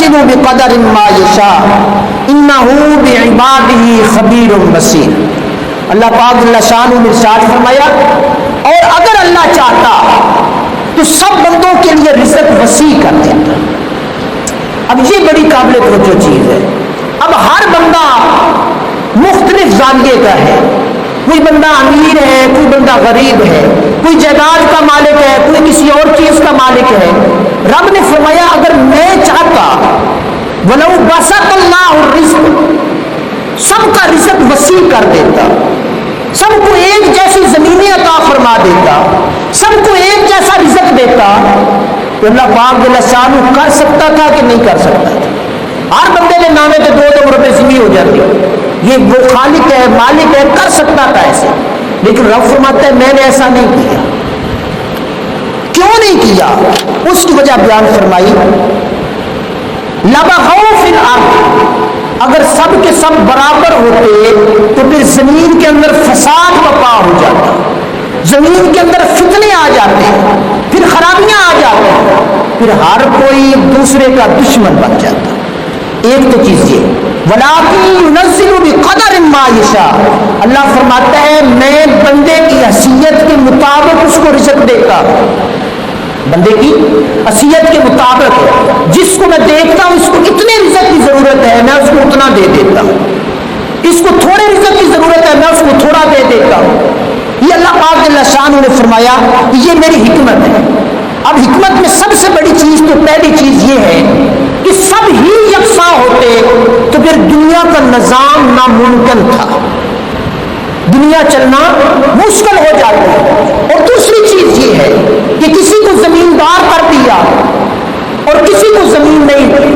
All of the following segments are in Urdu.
ينزل بقدر ما يشاء انه بعباده خبیر بصیر. اللہ پاک جل شانہ نے ارشاد فرمایا اور اگر اللہ چاہتا تو سب بندوں کے لیے رزق وسیع کر دیتا. اب یہ بڑی قابل توجہ چیز ہے. اب ہر بندہ مختلف زاویے کا ہے. کوئی بندہ امیر ہے, کوئی بندہ غریب ہے, کوئی جائیداد کا مالک ہے, کوئی کسی اور چیز کا مالک ہے. رب نے فرمایا اگر میں چاہتا وَلَوْ بَسَطَ اللَّهُ الرِّزْقَ سب کا رزق وسیع کر دیتا, سب کو ایک جیسی زمینیں عطا فرما دیتا, سب کو ایک جیسا رزق دیتا, تو اللہ پاک جل شانہ کر سکتا تھا کہ نہیں کر سکتا تھا؟ ہر بندے کے نامے پہ 2 روپے زمین ہو جاتی. یہ وہ خالق ہے, مالک ہے, کر سکتا تھا ایسے. لیکن رب فرماتا ہے میں نے ایسا نہیں کیا. کیوں نہیں کیا؟ اس کی وجہ بیان فرمائی لَبَغَوْا فِي الْأَرْضِ اگر سب کے سب برابر ہوتے تو پھر زمین کے اندر فساد برپا ہو جاتا, زمین کے اندر فتنے آ جاتے, پھر خرابیاں آ جاتی, پھر ہر کوئی دوسرے کا دشمن بن جاتا. ایک تو چیز یہ وَلَٰكِن يُنَزِّلُ بِقَدَرٍ مَا يَشَاءُ اللہ فرماتا ہے میں بندے کی حیثیت کے مطابق اس کو رزق دیتا. بندے کی حیثیت کے مطابق جس کو میں دیکھتا ہوں اس کو اتنے رزق کی ضرورت ہے میں اس کو اتنا دے دیتا ہوں, اس کو تھوڑے رزق کی ضرورت ہے میں اس کو تھوڑا دے دیتا ہوں. یہ اللہ پاک جل شانہ نے فرمایا کہ یہ میری حکمت ہے. اب حکمت میں سب سے بڑی چیز تو پہلی چیز یہ ہے کہ سب ہی یکساں ہوتے تو پھر دنیا کا نظام ناممکن تھا, دنیا چلنا مشکل ہو جاتی. اور دوسری چیز یہ ہے کہ کسی کو زمیندار کر دیا اور کسی کو زمین نہیں دی,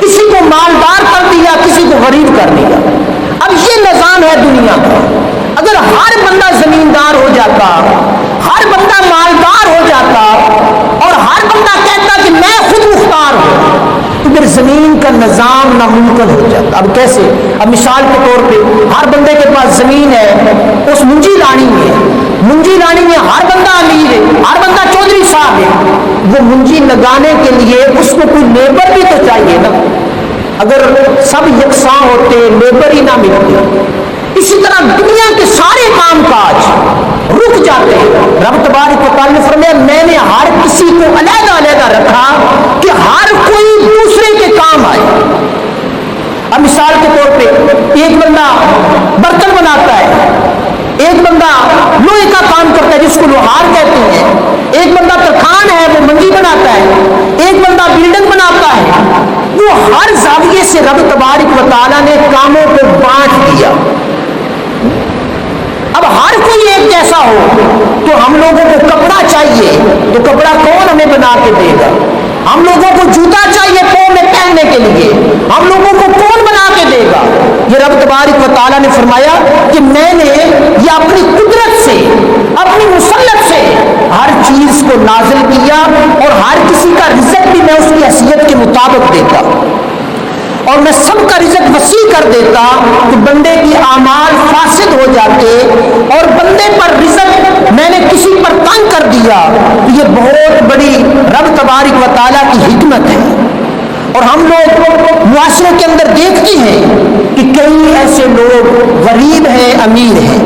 کسی کو مالدار کر دیا کسی کو غریب کر دیا. اب یہ نظام ہے دنیا کا. اگر ہر بندہ زمیندار ہو جاتا, ہر بندہ مالدار ہو جاتا اور ہر بندہ کہتا کہ میں خود مختار ہوں تو پھر زمین کا نظام ناممکن ہو جاتا. اب کیسے؟ اب مثال کے طور پہ ہر بندے کے پاس زمین ہے, اس منجی رانی میں منجی رانی میں ہر بندہ امیر ہے, ہر بندہ چودھری صاحب ہے. وہ منجی لگانے کے لیے اس کو کوئی لیبر بھی تو چاہیے نا. اگر سب یکساں ہوتے لیبر ہی نہ ملتی. اسی طرح دنیا کے سارے کام کاج رک جاتے ہیں. رب تبارک و تعالیٰ نے فرمایا میں نے ہر کسی کو علیحدہ علیحدہ رکھا کہ ہر کوئی دوسرے کے کام آئے. اب مثال کے طور پہ ایک بندہ برتن بناتا ہے, ایک بندہ لوہے کا کام کرتا ہے جس کو لوہار کہتے ہیں, ایک بندہ ترخان ہے وہ منجی بناتا ہے, ایک بندہ بلڈنگ بناتا ہے. وہ ہر زاویے سے رب تبارک و تعالیٰ نے کاموں کو بانٹ دیا. اب ہر کوئی ایک جیسا ہو تو ہم لوگوں کو کپڑا چاہیے تو کپڑا کون ہمیں بنا کے دے گا؟ ہم لوگوں کو جوتا چاہیے پاؤں میں پہننے کے لیے, ہم لوگوں کو کون بنا کے دے گا؟ یہ رب تبارک و تعالیٰ نے فرمایا کہ میں نے یہ اپنی قدرت سے اپنی مسلط سے ہر چیز کو نازل کیا اور ہر کسی کا رزق بھی میں اس کی حیثیت کے مطابق دیتا اور میں سب کا رزق وسیع کر دیتا تو بندے کی اعمال فاسد ہو جاتے اور بندے پر رزق میں نے کسی پر تنگ کر دیا. یہ بہت بڑی رب تبارک و تعالیٰ کی حکمت ہے. اور ہم لوگ معاشرے کے اندر دیکھتے ہیں کہ کئی ایسے لوگ غریب ہیں امیر ہیں.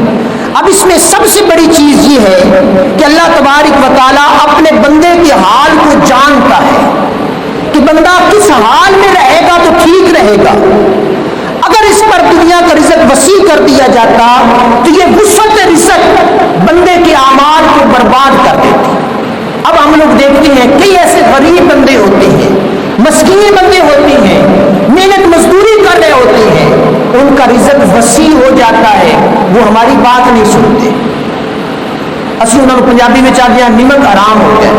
اب اس میں سب سے بڑی چیز یہ ہے کہ اللہ تبارک و تعالیٰ اپنے بندے کے حال کو جانتا ہے کہ بندہ کس حال میں رہے گا تو ٹھیک رہے گا. اگر اس پر دنیا کا رزق وسیع کر دیا جاتا تو یہ وسعت رزق بندے کے اعمال کو برباد کر دیتی. اب ہم لوگ دیکھتے ہیں کئی ایسے غریب بندے ہوتے ہیں, مسکین بندے ہوتے ہیں, محنت مزدوری کر رہے ہوتے ہیں, ان کا رزق وسیع ہو جاتا ہے وہ ہماری بات نہیں سنتے. اسی انہوں نے پنجابی میں چاہ دیا نمک حرام ہو گیا.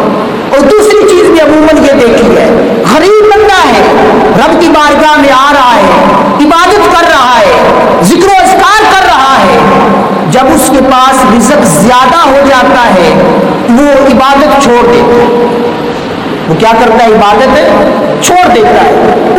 اور دوسری چیز بھی عموماً یہ دیکھی ہے, غریب بندہ ہے, رب کی بارگاہ میں آ رہا ہے, عبادت کر رہا ہے, ذکر و اذکار کر رہا ہے, جب اس کے پاس رزق زیادہ ہو جاتا ہے وہ عبادت چھوڑ دیتا ہے. وہ کیا کرتا ہے؟ عبادت چھوڑ دیتا ہے.